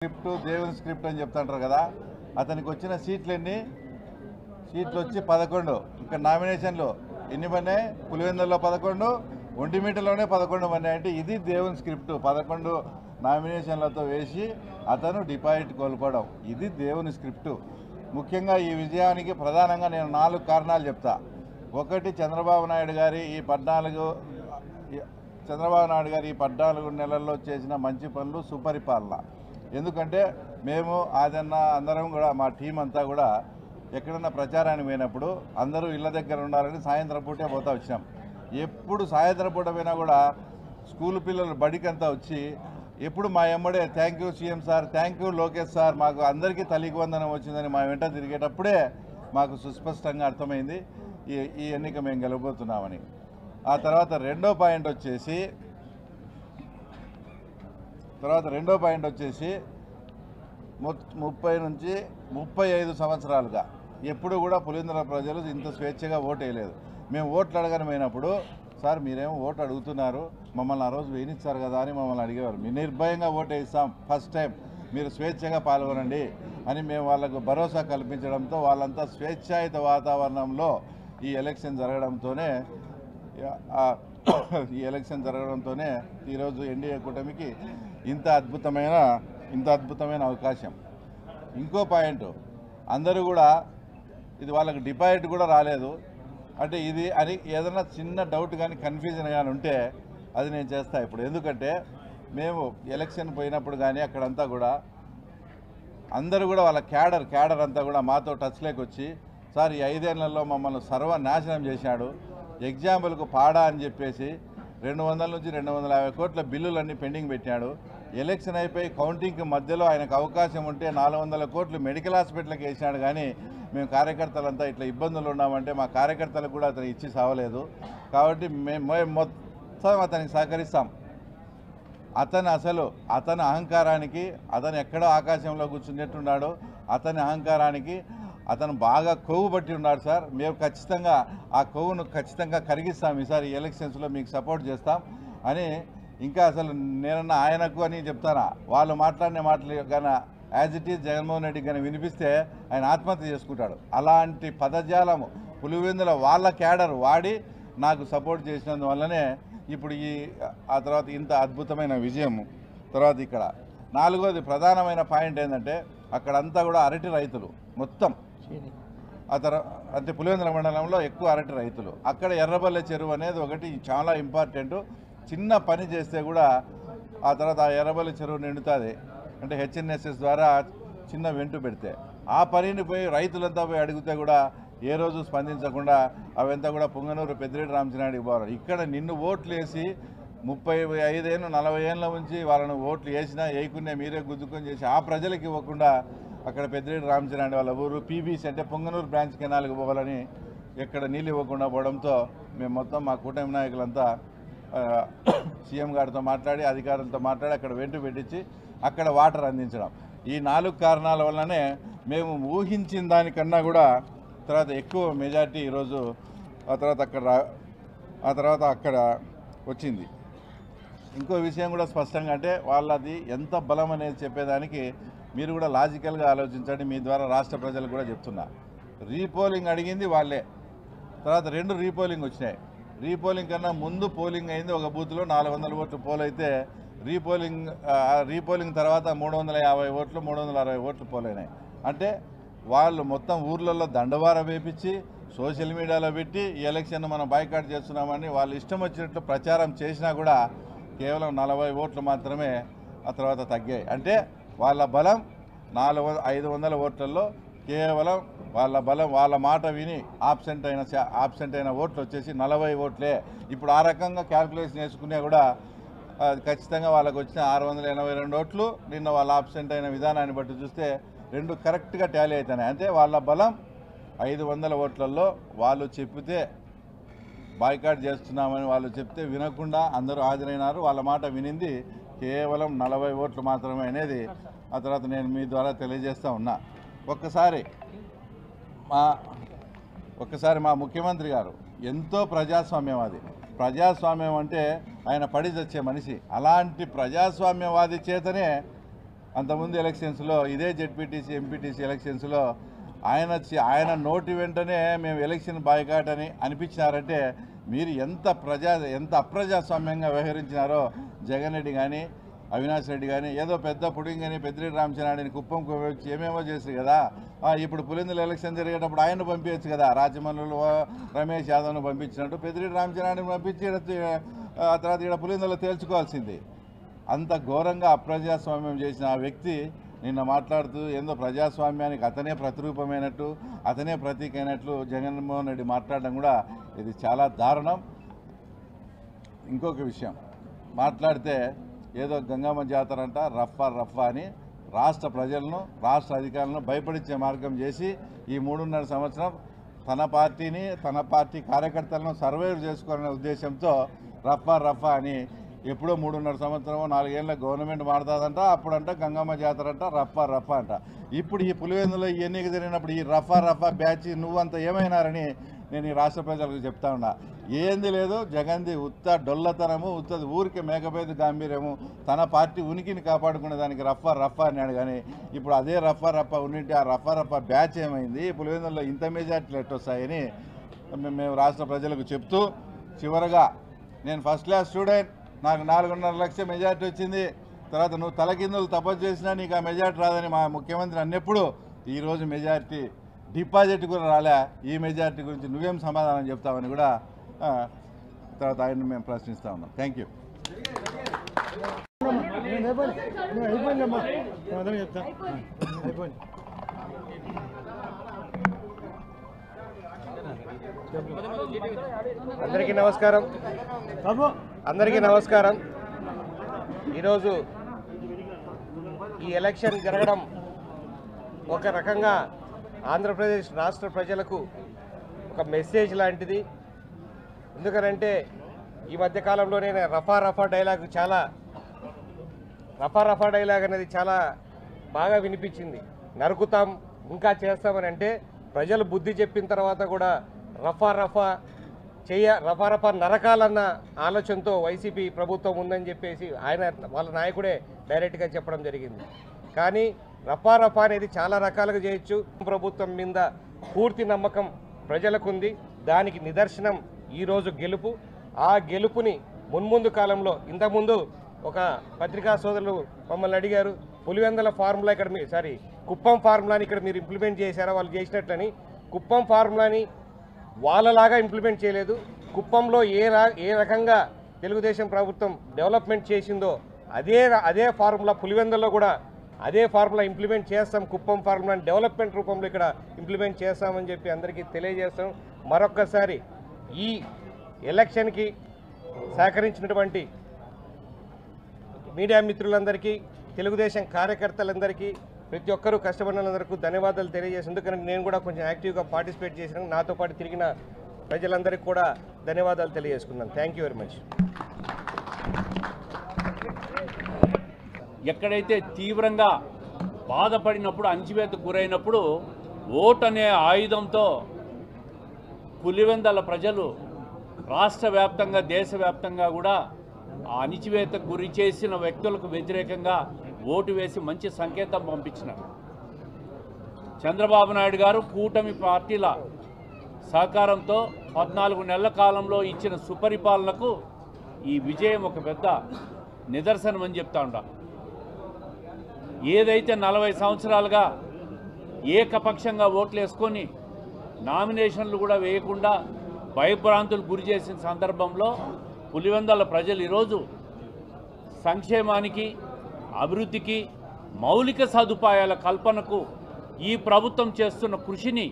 Script దేవుని script అని చెప్తుంటారు కదా. అతనికి వచ్చిన సీట్లు వచ్చి 11. ఇక్కడ నామినేషన్లు ఎన్ని పడినాయి? పులివెందుల్లో 11, ఒంటిమిట్టలోనే 11 పడినాయి. అంటే ఇది దేవుని స్క్రిప్ట్. 11 నామినేషన్లతో వేసి అతను డిపాజిట్ కోల్పోవడం, ఇది దేవుని స్క్రిప్టు. ముఖ్యంగా ఈ విజయానికి ప్రధానంగా నేను 4 కారణాలు చెప్తా. ఒకటి, చంద్రబాబు నాయుడు గారి ఈ 14 నెలల్లో చేసిన మంచి పనులు, సుపరిపాలన. ఎందుకంటే మేము అందరం కూడా, మా టీం అంతా కూడా ఎక్కడన్నా ప్రచారానికి పోయినప్పుడు అందరూ ఇళ్ళ దగ్గర ఉండాలని సాయంత్రం పూటే పోతా వచ్చినాం. ఎప్పుడు సాయంత్రం పూట పోయినా కూడా స్కూల్ పిల్లలు బడికంతా వచ్చి ఎప్పుడు మా ఎమ్మడే thank you CM sir, thank you Lokesh sir, మాకు అందరికీ తల్లికి వందనం వచ్చిందని మా వెంట తిరిగేటప్పుడే మాకు సుస్పష్టంగా అర్థమైంది ఈ ఎన్నిక మేము గెలవబోతున్నామని. ఆ తర్వాత రెండో పాయింట్ వచ్చేసి 30 నుంచి 35 సంవత్సరాలుగా ఎప్పుడు కూడా పులివెందుల ప్రజలు ఇంత స్వేచ్ఛగా ఓటు వేయలేదు. మేము ఓట్లు అడగనమైనప్పుడు, సార్ మీరేమో ఓటు అడుగుతున్నారు, మమ్మల్ని ఆ రోజు వేయించారు కదా అని మమ్మల్ని అడిగేవారు. మీ నిర్భయంగా ఓటు వేస్తాం, ఫస్ట్ టైం మీరు స్వేచ్ఛగా పాల్గొనండి అని మేము వాళ్ళకు భరోసా కల్పించడంతో వాళ్ళంతా స్వేచ్ఛాయుత వాతావరణంలో ఈ ఎలక్షన్ జరగడంతోనే ఈరోజు ఎన్డీఏ కూటమికి ఇంత అద్భుతమైన అవకాశం. ఇంకో పాయింట్, అందరూ కూడా ఇది వాళ్ళకి డిపాజిట్ కూడా రాలేదు అంటే ఇది అని ఏదైనా చిన్న డౌట్ కానీ కన్ఫ్యూజన్ కానీ ఉంటే అది నేను చేస్తా ఇప్పుడు. ఎందుకంటే మేము ఎలక్షన్ పోయినప్పుడు కానీ అక్కడంతా కూడా అందరూ కూడా వాళ్ళ క్యాడర్ అంతా కూడా మాతో టచ్లోకి వచ్చి, సార్ ఈ 5 ఏళ్లలో మమ్మల్ని సర్వనాశనం చేశాడు, ఎగ్జాంపుల్కు పాడా అని చెప్పేసి 200 నుంచి 250 కోట్ల బిల్లులన్నీ పెండింగ్ పెట్టాడు. ఎలక్షన్ అయిపోయి కౌంటింగ్కి మధ్యలో ఆయనకు అవకాశం ఉంటే 400 కోట్లు మెడికల్ హాస్పిటల్కి వేసినాడు. కానీ మేము కార్యకర్తలంతా ఇట్లా ఇబ్బందులు ఉన్నామంటే మా కార్యకర్తలకు కూడా అతను ఇచ్చి సావలేదు. కాబట్టి మేము మొత్తం అతనికి సహకరిస్తాం. అతని అహంకారానికి, అతను ఎక్కడో ఆకాశంలో కూర్చున్నట్టున్నాడు, అతని అహంకారానికి అతను బాగా కొవ్వు పట్టి ఉన్నాడు సార్. మేము ఖచ్చితంగా ఆ కొవ్వును కరిగిస్తాం ఈసారి ఎలక్షన్స్లో, మీకు సపోర్ట్ చేస్తాం అని. ఇంకా అసలు నేనన్నా ఆయనకు అని చెప్తానా, వాళ్ళు మాట్లాడిన మాటలు కానీ యాజ్ ఇట్ ఈజ్ జగన్మోహన్ రెడ్డికి కానీ వినిపిస్తే ఆయన ఆత్మహత్య చేసుకుంటాడు. అలాంటి పదజాలము పులివెందుల వాళ్ళ క్యాడర్ వాడి నాకు సపోర్ట్ చేసినందువల్లనే ఇప్పుడు ఆ తర్వాత ఇంత అద్భుతమైన విజయం. తర్వాత ఇక్కడ 4వది ప్రధానమైన పాయింట్ ఏంటంటే, అక్కడంతా కూడా అరటి రైతులు మొత్తం. అంటే పులివెందుల మండలంలో ఎక్కువ అరటి రైతులు. అక్కడ ఎర్రబల్లె చెరువు అనేది ఒకటి చాలా ఇంపార్టెంట్. చిన్న పని చేస్తే కూడా ఆ తర్వాత ఆ ఎర్రబల్లె చెరువు నిండుతుంది. అంటే హెచ్ఎన్ఎస్ఎస్ ద్వారా చిన్న వెంటు పెడితే ఆ పనిని పోయి రైతులంతా పోయి అడిగితే కూడా ఏ రోజు స్పందించకుండా అవంతా కూడా పొంగనూరు పెద్దిరెడ్డి రామచంద్రారెడ్డికి పోవాలి. ఇక్కడ నిన్ను ఓట్లు వేసి 35 ఏళ్ళు 40 ఏళ్ళ నుంచి వాళ్ళను ఓట్లు వేసినా వేయకునే మీరే గుద్దుకొని చేసి ఆ ప్రజలకు ఇవ్వకుండా అక్కడ పెద్దిరెడ్డి రామచంద్రారెడ్డి వాళ్ళ ఊరు పీబీసీ అంటే పొంగనూరు బ్రాంచ్ కెనాల్కి పోవాలని ఎక్కడ నీళ్ళు ఇవ్వకుండా పోవడంతో మేము మొత్తం మా కూటమి నాయకులంతా సీఎం గారితో మాట్లాడి, అధికారులతో మాట్లాడి అక్కడ వెంటు పెట్టించి అక్కడ వాటర్ అందించడం. ఈ 4 కారణాల వల్లనే మేము ఊహించిన దానికన్నా కూడా తర్వాత ఎక్కువ మెజార్టీ ఈరోజు ఆ తర్వాత అక్కడ వచ్చింది. ఇంకో విషయం కూడా స్పష్టంగా, అంటే వాళ్ళది ఎంత బలం అనేది చెప్పేదానికి మీరు కూడా లాజికల్గా ఆలోచించండి. మీ ద్వారా రాష్ట్ర ప్రజలకు కూడా చెప్తున్నా. రీపోలింగ్ అడిగింది వాళ్ళే, తర్వాత 2 రీపోలింగ్ వచ్చినాయి. రీపోలింగ్ కన్నా ముందు పోలింగ్ అయింది ఒక బూత్లో 400 ఓట్లు పోల్ అయితే, రీపోలింగ్ తర్వాత 350 ఓట్లు 360 ఓట్లు పోలైనాయి. అంటే వాళ్ళు మొత్తం ఊర్లలో దండవార వేపించి సోషల్ మీడియాలో పెట్టి ఈ ఎలక్షన్ మనం బాయ్కాట్ చేస్తున్నామని వాళ్ళు ఇష్టం వచ్చినట్లు ప్రచారం చేసినా కూడా కేవలం 40 ఓట్లు మాత్రమే ఆ తర్వాత తగ్గాయి. అంటే వాళ్ళ బలం 500 ఓట్లలో కేవలం వాళ్ళ మాట విని ఆబ్సెంట్ అయిన ఓట్లు వచ్చేసి 40 ఓట్లే. ఇప్పుడు ఆ రకంగా క్యాల్కులేషన్ వేసుకునే కూడా ఖచ్చితంగా వాళ్ళకు వచ్చిన 682 ఓట్లు నిన్న వాళ్ళ ఆబ్సెంట్ అయిన విధానాన్ని బట్టి చూస్తే 2 కరెక్ట్గా టాలీ అవుతున్నాయి. అంటే వాళ్ళ బలం 500 ఓట్లలో వాళ్ళు చెప్పితే బాయ్కాట్ చేస్తున్నామని వాళ్ళు చెప్తే వినకుండా అందరూ హాజరైనారు. వాళ్ళ మాట వినింది కేవలం 40 ఓట్లు మాత్రమే అనేది ఆ తర్వాత నేను మీ ద్వారా తెలియజేస్తూ ఉన్నా. ఒక్కసారి మా ముఖ్యమంత్రి గారు ఎంతో ప్రజాస్వామ్యవాది. ప్రజాస్వామ్యం అంటే ఆయన పడి చచ్చే మనిషి. అలాంటి ప్రజాస్వామ్యవాది చేతనే అంతకుముందు ఎలక్షన్స్లో ఇదే జెడ్పీటీసీ ఎంపీటీసీ ఎలక్షన్స్లో ఆయన నోటి వెంటనే మేము ఎలక్షన్ బాయ్కాట్ అని అనిపించినారంటే మీరు ఎంత అప్రజాస్వామ్యంగా వ్యవహరించినారో జగన్ రెడ్డి కానీ అవినాష్ రెడ్డి కానీ ఏదో పెద్ద పుడింగ్ అని పెద్దిరెడ్డి రామచంద్రారెడ్డిని కుప్పంకు వచ్చి ఏమేమో చేశారు కదా. ఇప్పుడు పులిందుల ఎలక్షన్ జరిగేటప్పుడు ఆయన్ను పంపించచ్చు కదా. రాజమౌళిలో రమేష్ యాదవ్ను పంపించినట్టు పెద్దిరెడ్డి రామచంద్రారెడ్డిని పంపించి ఆ తర్వాత ఇక్కడ పులిందులో తేల్చుకోవాల్సింది. అంత ఘోరంగా అప్రజాస్వామ్యం చేసిన ఆ వ్యక్తి నిన్న మాట్లాడుతూ ఏందో ప్రజాస్వామ్యానికి అతనే ప్రతిరూపమైనట్టు అతనే ప్రతీక అయినట్లు జగన్మోహన్ రెడ్డి మాట్లాడడం కూడా ఇది చాలా దారుణం. ఇంకొక విషయం మాట్లాడితే ఏదో గంగమ్మ జాతర అంట రఫా అని రాష్ట్ర ప్రజలను రాష్ట్ర అధికారులను భయపడించే మార్గం చేసి ఈ 3.5 సంవత్సరం తన పార్టీని తన పార్టీ కార్యకర్తలను సర్వైవ్ చేసుకోవాలనే ఉద్దేశంతో రఫా అని ఎప్పుడో 3.5 సంవత్సరం 4 ఏళ్ళ గవర్నమెంట్ మారుతుందంట. అప్పుడంట గంగమ్మ జాతర అంట రఫా అంట. ఇప్పుడు ఈ పులివెందులో ఈ ఎన్నిక జరిగినప్పుడు ఈ రఫా బ్యాచ్ నువ్వంత ఏమైనారని నేను ఈ రాష్ట్ర ప్రజలకు చెప్తా ఉన్నా. ఏంది లేదు జగన్ది ఉత్త డొల్లతనము ఉత్తది ఊరికి మేకపోయేది గాంభీర్యము తన పార్టీ ఉనికిని కాపాడుకునే దానికి రఫా అన్నాడు. కానీ ఇప్పుడు అదే రఫా ఉండింటే ఆ రఫా బ్యాచ్ ఏమైంది పులివెందులో ఇంత మెజార్టీలు ఎట్టొస్తాయని మేము రాష్ట్ర ప్రజలకు చెప్తూ చివరగా నేను ఫస్ట్ క్లాస్ స్టూడెంట్ నాకు 4.5 లక్షల మెజార్టీ వచ్చింది. తర్వాత నువ్వు తలకిందులు తపస్సు చేసినా నీకు ఆ మెజార్టీ రాదని మా ముఖ్యమంత్రి అన్నప్పుడు ఈరోజు మెజార్టీ డిపాజిట్ కూడా రాలే. ఈ మెజార్టీ గురించి నువ్వేం సమాధానం చెప్తావని కూడా తర్వాత ఆయన్ని మేము ప్రశ్నిస్తా ఉన్నాం. Thank you. అందరికీ నమస్కారం. ఈరోజు ఈ ఎలక్షన్ జరగడం ఒక రకంగా ఆంధ్రప్రదేశ్ రాష్ట్ర ప్రజలకు ఒక మెసేజ్ లాంటిది. ఎందుకనంటే ఈ మధ్యకాలంలోనే రఫా డైలాగ్ అనేది చాలా బాగా వినిపించింది. నరుకుతాం ఇంకా చేస్తామని అంటే ప్రజలు బుద్ధి చెప్పిన తర్వాత కూడా రఫా నరకాలన్న ఆలోచనతో వైసీపీ ప్రభుత్వం ఉందని చెప్పేసి వాళ్ళ నాయకుడే డైరెక్ట్గా చెప్పడం జరిగింది. కానీ రఫా అనేది చాలా రకాలుగా చేయొచ్చు. ప్రభుత్వం మీద పూర్తి నమ్మకం ప్రజలకు ఉంది. దానికి నిదర్శనం ఈరోజు గెలుపు. ఆ గెలుపుని మున్ముందు కాలంలో ఇంతకుముందు ఒక పత్రికా సోదరులు మమ్మల్ని అడిగారు పులివెందుల ఫార్ములా కుప్పం ఫార్ములాని ఇక్కడ మీరు ఇంప్లిమెంట్ చేశారా వాళ్ళు చేసినట్లని. కుప్పం ఫార్ములాని వాళ్ళలాగా ఇంప్లిమెంట్ చేయలేదు. కుప్పంలో ఏ రకంగా తెలుగుదేశం ప్రభుత్వం డెవలప్మెంట్ చేసిందో అదే ఫార్ములా పులివెందుల్లో కూడా అదే ఫార్ములా ఇంప్లిమెంట్ చేస్తాం. కుప్పం ఫార్ములాని డెవలప్మెంట్ రూపంలో ఇక్కడ ఇంప్లిమెంట్ చేస్తామని చెప్పి అందరికీ తెలియజేస్తాం. మరొక్కసారి ఈ ఎలక్షన్కి సహకరించినటువంటి మీడియా మిత్రులందరికీ తెలుగుదేశం కార్యకర్తలందరికీ ప్రతి ఒక్కరూ కష్టపడినందరికీ ధన్యవాదాలు తెలియజేసి ఎందుకంటే నేను కూడా కొంచెం యాక్టివ్గా పార్టిసిపేట్ చేసిన నాతో పాటు తిరిగిన ప్రజలందరికీ కూడా ధన్యవాదాలు తెలియజేసుకున్నాను. Thank you very much. ఎక్కడైతే తీవ్రంగా బాధపడినప్పుడు అణచివేతకు గురైనప్పుడు ఓట్ అనే ఆయుధంతో పులివెందుల ప్రజలు రాష్ట్ర వ్యాప్తంగా దేశవ్యాప్తంగా కూడా ఆ అణచివేతకు గురి చేసిన వ్యక్తులకు వ్యతిరేకంగా ఓటు వేసి మంచి సంకేతం పంపించినారు. చంద్రబాబు నాయుడు గారు కూటమి పార్టీల సహకారంతో 14 నెలల కాలంలో ఇచ్చిన సుపరిపాలనకు ఈ విజయం ఒక పెద్ద నిదర్శనం అని చెప్తా ఉంటా. ఏదైతే 40 సంవత్సరాలుగా ఏకపక్షంగా ఓట్లు వేసుకొని నామినేషన్లు కూడా వేయకుండా భయభ్రాంతులు గురి చేసిన సందర్భంలో పులివెందుల ప్రజలు ఈరోజు సంక్షేమానికి అభివృద్ధికి మౌలిక సదుపాయాల కల్పనకు ఈ ప్రభుత్వం చేస్తున్న కృషిని